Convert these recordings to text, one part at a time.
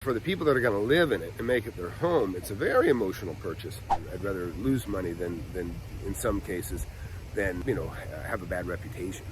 For the people that are going to live in it and make it their home, it's a very emotional purchase. I'd rather lose money than in some cases, than, have a bad reputation.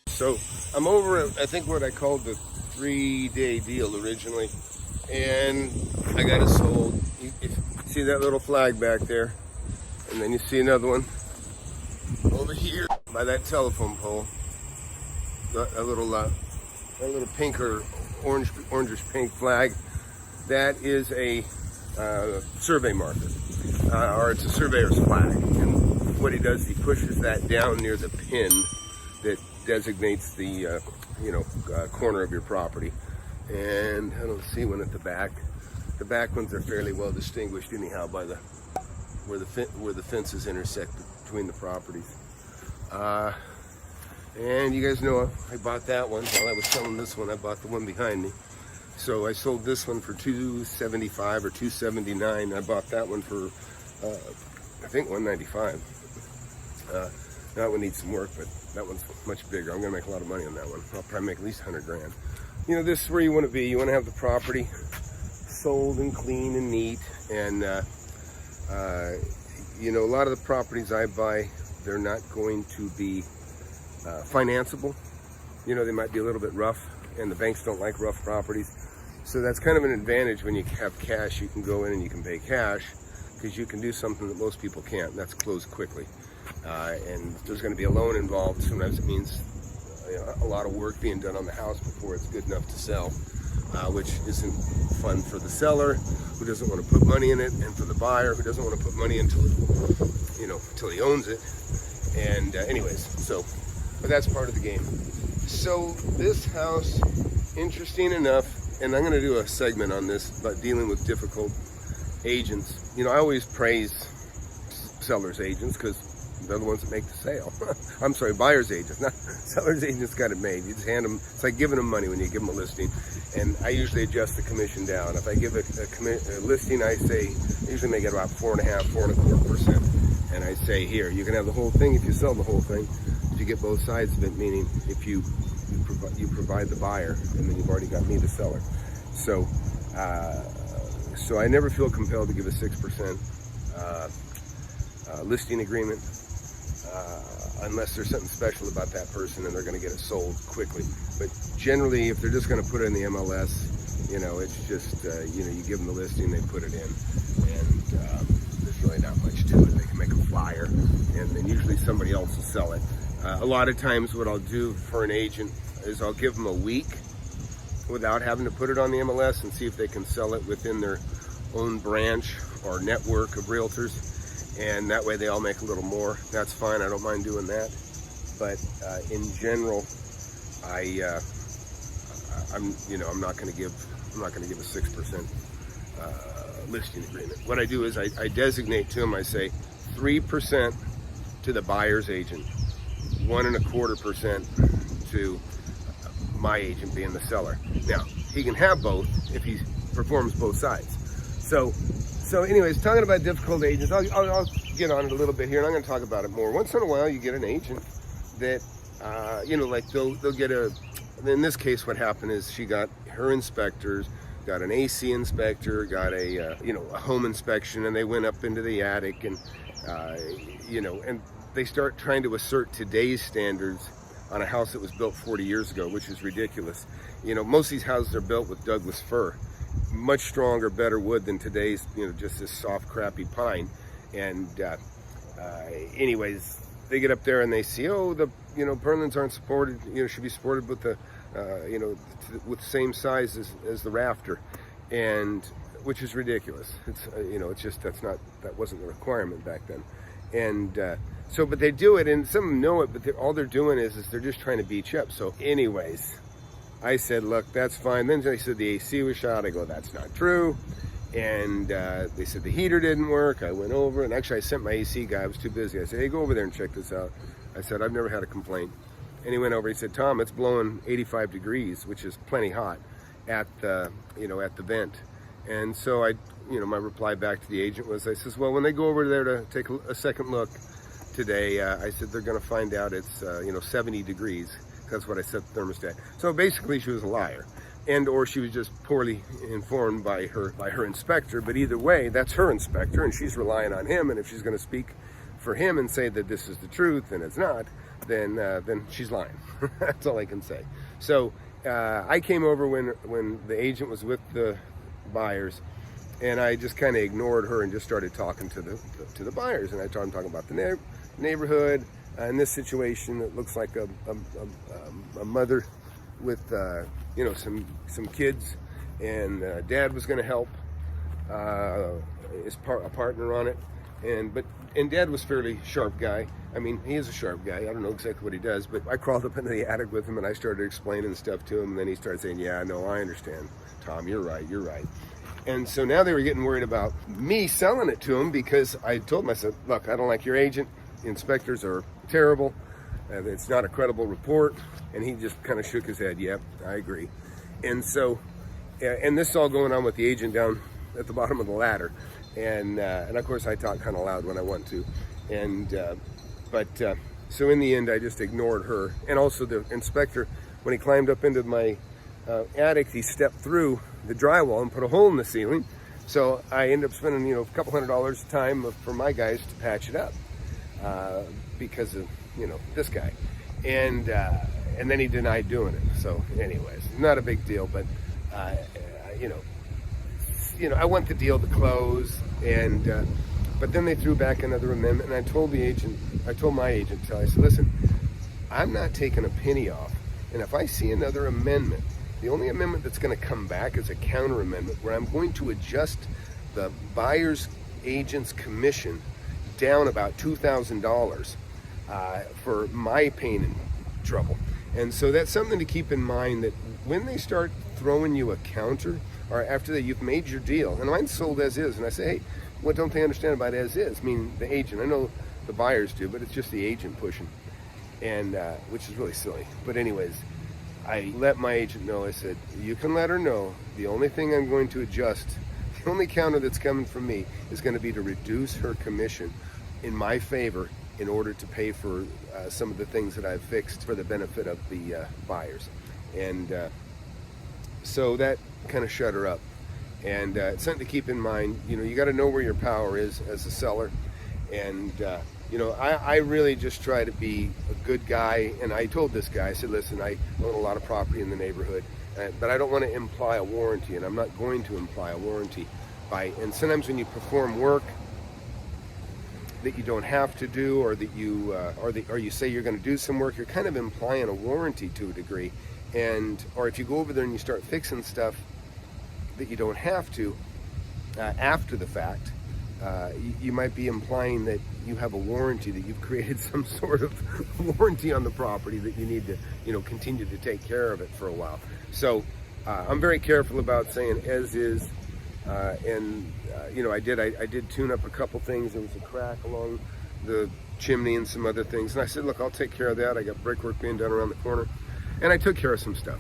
So I'm over at, I think, what I called the 3-day deal originally, and I got it sold. If you see that little flag back there, and then you see another one over here by that telephone pole, a little pink or orangish pink flag, that is a survey marker, or it's a surveyor's flag. And what he does, he pushes that down near the pin that designates the corner of your property. And I don't see one at the back. The back ones are fairly well distinguished anyhow by where the fences intersect between the properties. And you guys know I bought that one. While I was selling this one, I bought the one behind me. So I sold this one for $275 or $279. I bought that one for I think $195. That one needs some work, but that one's much bigger. I'm gonna make a lot of money on that one. I'll probably make at least 100 grand. This is where you want to be. You want to have the property sold and clean and neat. And a lot of the properties I buy, they're not going to be financeable. They might be a little bit rough, and the banks don't like rough properties. So that's kind of an advantage when you have cash. You can go in and you can pay cash, because you can do something that most people can't, and that's close quickly. And there's going to be a loan involved. Sometimes it means a lot of work being done on the house before it's good enough to sell, which isn't fun for the seller, who doesn't want to put money in it, and for the buyer, who doesn't want to put money until he owns it. And but that's part of the game. So this house, interesting enough, and I'm going to do a segment on this about dealing with difficult agents. I always praise sellers' agents because they're the ones that make the sale. I'm sorry, buyer's agents, not seller's agents. Got it made. You just hand them. It's like giving them money when you give them a listing. And I usually adjust the commission down. If I give a listing, I usually make it about 4.25% and I say, here, you can have the whole thing if you sell the whole thing. If you get both sides of it, meaning if you provide the buyer, and then you've already got me the seller. So I never feel compelled to give a 6% listing agreement. Unless there's something special about that person and they're going to get it sold quickly. But generally, if they're just going to put it in the MLS, it's just, you give them the listing, they put it in, and there's really not much to it. They can make a flyer, and then usually somebody else will sell it. A lot of times what I'll do for an agent is I'll give them a week without having to put it on the MLS and see if they can sell it within their own branch or network of realtors. And that way they all make a little more. That's fine. I don't mind doing that. But in general, I'm not going to give a 6% listing agreement. What I do is I designate to them. I say 3% to the buyer's agent, 1.25% to my agent being the seller. Now he can have both if he performs both sides. So anyways, talking about difficult agents, I'll get on it a little bit here, and I'm going to talk about it more. Once in a while, you get an agent that, they'll get in this case, what happened is she got her inspectors, got an AC inspector, got a home inspection, and they went up into the attic, and, and they start trying to assert today's standards on a house that was built 40 years ago, which is ridiculous. Most of these houses are built with Douglas fir. Much stronger, better wood than today's, just this soft, crappy pine. And anyways, they get up there and they see, the purlins aren't supported, should be supported with the, with the same size as the rafter, and which is ridiculous. It's, it's just that wasn't the requirement back then. And but they do it, and some of them know it, but all they're doing is they're just trying to beat you up. So anyways, I said, look, that's fine. Then they said the AC was shot. I go, that's not true. And they said the heater didn't work. I went over, and actually I sent my AC guy. I was too busy. I said, hey, go over there and check this out. I said, I've never had a complaint. And he went over. He said, Tom, it's blowing 85 degrees, which is plenty hot, at the, at the vent. And so I my reply back to the agent was, I says, well, when they go over there to take a second look today, I said they're going to find out it's 70 degrees. That's what I set the thermostat. So basically, she was a liar, or she was just poorly informed by her inspector. But either way, that's her inspector, and she's relying on him. And if she's going to speak for him and say that this is the truth and it's not, then she's lying. That's all I can say. So I came over when the agent was with the buyers, and I just kind of ignored her and just started talking to the buyers. And I started talking about the neighborhood. In this situation, it looks like a mother with some kids, and dad was going to help a partner on it, and dad was fairly sharp guy. I mean, he is a sharp guy. I don't know exactly what he does, but I crawled up into the attic with him and I started explaining stuff to him, and then he started saying, yeah, no, I understand, Tom, you're right. And so now they were getting worried about me selling it to him, because I told them, I said, look, I don't like your agent. The inspectors are terrible. It's not a credible report. And he just kind of shook his head. Yep, I agree. And so, and this is all going on with the agent down at the bottom of the ladder. And of course I talk kind of loud when I want to. So in the end, I just ignored her. And also the inspector, when he climbed up into my attic, he stepped through the drywall and put a hole in the ceiling. So I ended up spending, a couple $100 time for my guys to patch it up. Because of this guy, and then he denied doing it. So anyways, not a big deal, but I want the deal to close, and but then they threw back another amendment, and I told my agent, I said, listen, I'm not taking a penny off, and if I see another amendment, the only amendment that's going to come back is a counter amendment where I'm going to adjust the buyer's agent's commission down about $2,000 for my pain and trouble. And so that's something to keep in mind, that when they start throwing you a counter, or after that you've made your deal, and mine's sold as is, and I say, hey, what don't they understand about as is? I mean, the agent, I know the buyers do, but it's just the agent pushing, and which is really silly. But anyways, I let my agent know, I said, you can let her know, the only thing I'm going to adjust, the only counter that's coming from me is going to be to reduce her commission in my favor in order to pay for some of the things that I've fixed for the benefit of the buyers. And so that kind of shut her up. And it's something to keep in mind. You got to know where your power is as a seller. And I really just try to be a good guy. And I told this guy, I said, listen, I own a lot of property in the neighborhood, but I don't want to imply a warranty, and I'm not going to imply a warranty and sometimes when you perform work that you don't have to do, or that or you say you're going to do some work, you're kind of implying a warranty to a degree. Or if you go over there and you start fixing stuff that you don't have to after the fact, you might be implying that you have a warranty, that you've created some sort of warranty on the property, that you need to continue to take care of it for a while. So I'm very careful about saying as is. I did tune up a couple things. There was a crack along the chimney and some other things. And I said, look, I'll take care of that. I got brickwork being done around the corner. And I took care of some stuff.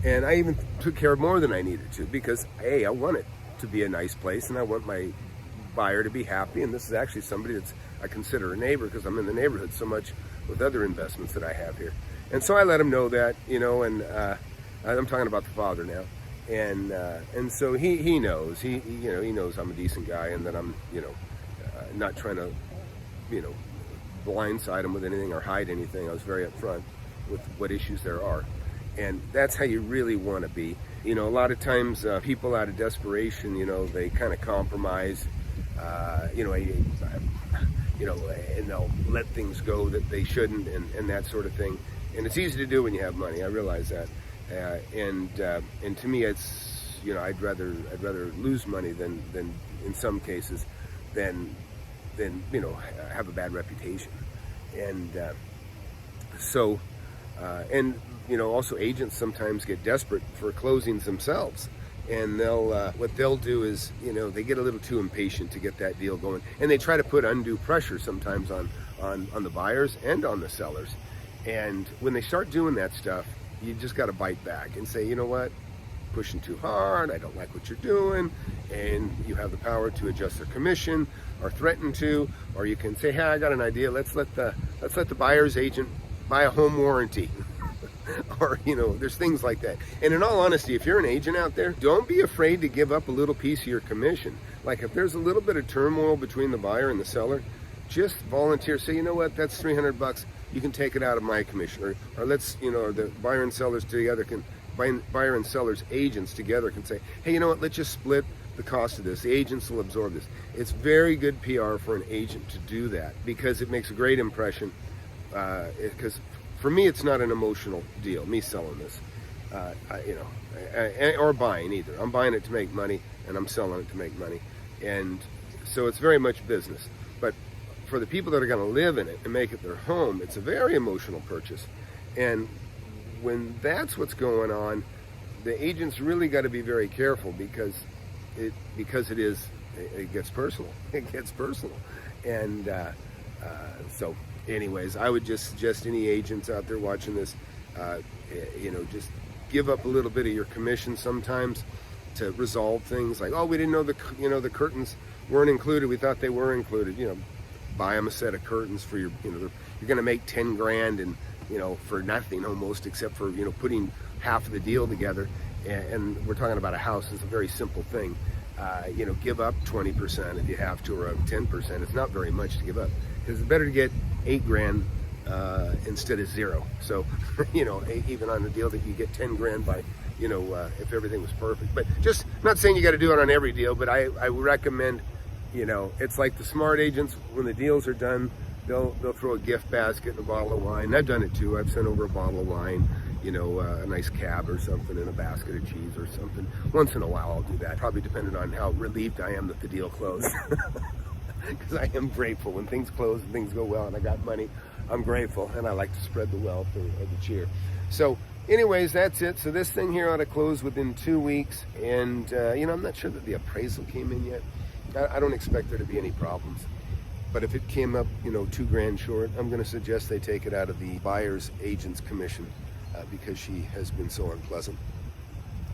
And I even took care of more than I needed to, because, I want it to be a nice place, and I want my buyer to be happy. And this is actually somebody that's I consider a neighbor, because I'm in the neighborhood so much with other investments that I have here. And so I let him know that, and I'm talking about the father now. And so he knows, he knows I'm a decent guy, and that I'm, not trying to, blindside him with anything or hide anything. I was very upfront with what issues there are. And that's how you really want to be. A lot of times people out of desperation, they kind of compromise, and they'll let things go that they shouldn't, and that sort of thing. And it's easy to do when you have money. I realize that. And to me, it's, I'd rather lose money than in some cases than have a bad reputation. And also agents sometimes get desperate for closings themselves, and what they'll do is they get a little too impatient to get that deal going, and they try to put undue pressure sometimes on the buyers and on the sellers. And when they start doing that stuff, you just got to bite back and say, you know what, pushing too hard, I don't like what you're doing, and you have the power to adjust their commission or threaten to, or you can say, hey, I got an idea, let's let the buyer's agent buy a home warranty. Or, you know, there's things like that. And in all honesty, if you're an agent out there, don't be afraid to give up a little piece of your commission. Like if there's a little bit of turmoil between the buyer and the seller, just volunteer. Say, you know what, that's $300. You can take it out of my commission. Or let's, you know, or the buyer and sellers together can, buyer and sellers agents together can say, hey, you know what, let's just split the cost of this. The agents will absorb this. It's very good PR for an agent to do that because it makes a great impression. Because for me, it's not an emotional deal, me selling this, or buying either. I'm buying it to make money, and I'm selling it to make money. And so it's very much business. But for the people that are going to live in it and make it their home, it's a very emotional purchase. And when that's what's going on, the agents really got to be very careful because it gets personal. It gets personal. And so anyways, I would just suggest any agents out there watching this, you know, just give up a little bit of your commission sometimes to resolve things. Like, oh, we didn't know the curtains weren't included. We thought they were included. You know, buy them a set of curtains for your, you know, you're going to make 10 grand and, you know, for nothing almost, except for, you know, putting half of the deal together. And we're talking about a house. It's a very simple thing. You know, give up 20% if you have to, or 10%. It's not very much to give up. Because it's better to get 8 grand instead of 0. So, you know, even on a deal that you get 10 grand by, you know, if everything was perfect. But just not saying you got to do it on every deal, but I recommend, you know, it's like the smart agents, when the deals are done, they'll throw a gift basket and a bottle of wine. I've done it too. I've sent over a bottle of wine, you know, a nice cab or something, and a basket of cheese or something. Once in a while I'll do that, probably depending on how relieved I am that the deal closed. Because I am grateful when things close and things go well and I got money. I'm grateful, and I like to spread the wealth or the cheer. So anyways, that's it. So this thing here ought to close within 2 weeks, and you know, I'm not sure that the appraisal came in yet. I don't expect there to be any problems, but if it came up, you know, 2 grand short, I'm going to suggest they take it out of the buyer's agent's commission because she has been so unpleasant,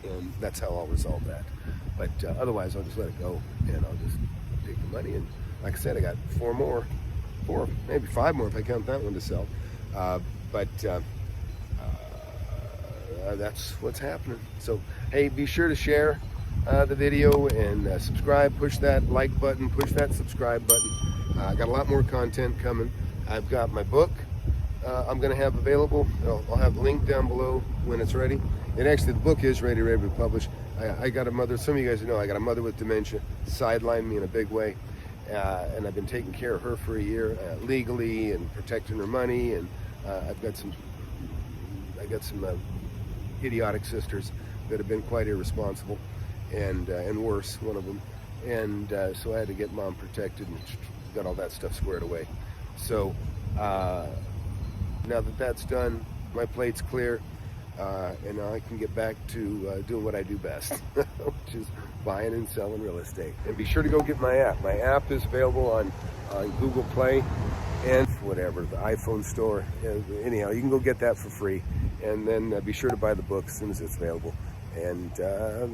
and that's how I'll resolve that. But otherwise, I'll just let it go, and I'll just take the money. And like I said, I got 4, maybe 5 more if I count that one to sell. But that's what's happening. So, hey, be sure to share the video and subscribe. Push that like button, push that subscribe button. I got a lot more content coming. I've got my book I'm going to have available. I'll have the link down below when it's ready. And actually, the book is ready to be published. I got a mother, some of you guys know, I got a mother with dementia, sidelined me in a big way. And I've been taking care of her for a year legally and protecting her money. And I got some idiotic sisters that have been quite irresponsible, and worse, one of them. And so I had to get mom protected and got all that stuff squared away. So now that that's done, my plate's clear, and now I can get back to doing what I do best, which is buying and selling real estate. And be sure to go get my app. My app is available on Google Play and whatever, the iPhone store. Anyhow, you can go get that for free. And then be sure to buy the book as soon as it's available. And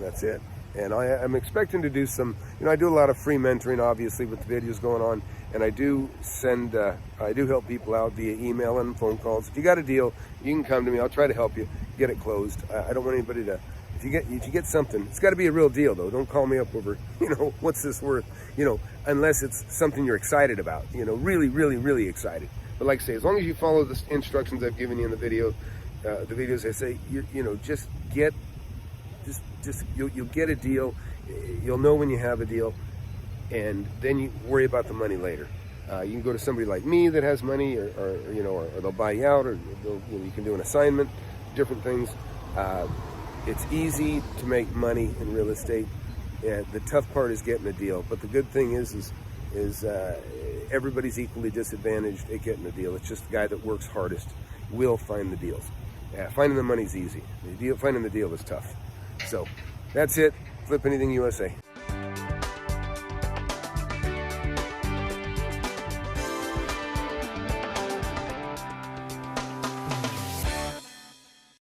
that's it. And I'm expecting to do some, I do a lot of free mentoring, obviously, with the videos going on. And I do send, I do help people out via email and phone calls. If you got a deal, you can come to me. I'll try to help you get it closed. I don't want anybody to, if you get something, it's got to be a real deal, though. Don't call me up over, what's this worth? Unless it's something you're excited about, really, really, really excited. But like I say, as long as you follow the instructions I've given you in the video, the videos I say, you'll get a deal. You'll know when you have a deal, and then you worry about the money later. You can go to somebody like me that has money, or they'll buy you out, or you can do an assignment, different things. It's easy to make money in real estate. And the tough part is getting a deal. But the good thing is everybody's equally disadvantaged at getting a deal. It's just the guy that works hardest will find the deals. Finding the money's easy. Finding the deal is tough. So that's it. Flip Anything USA.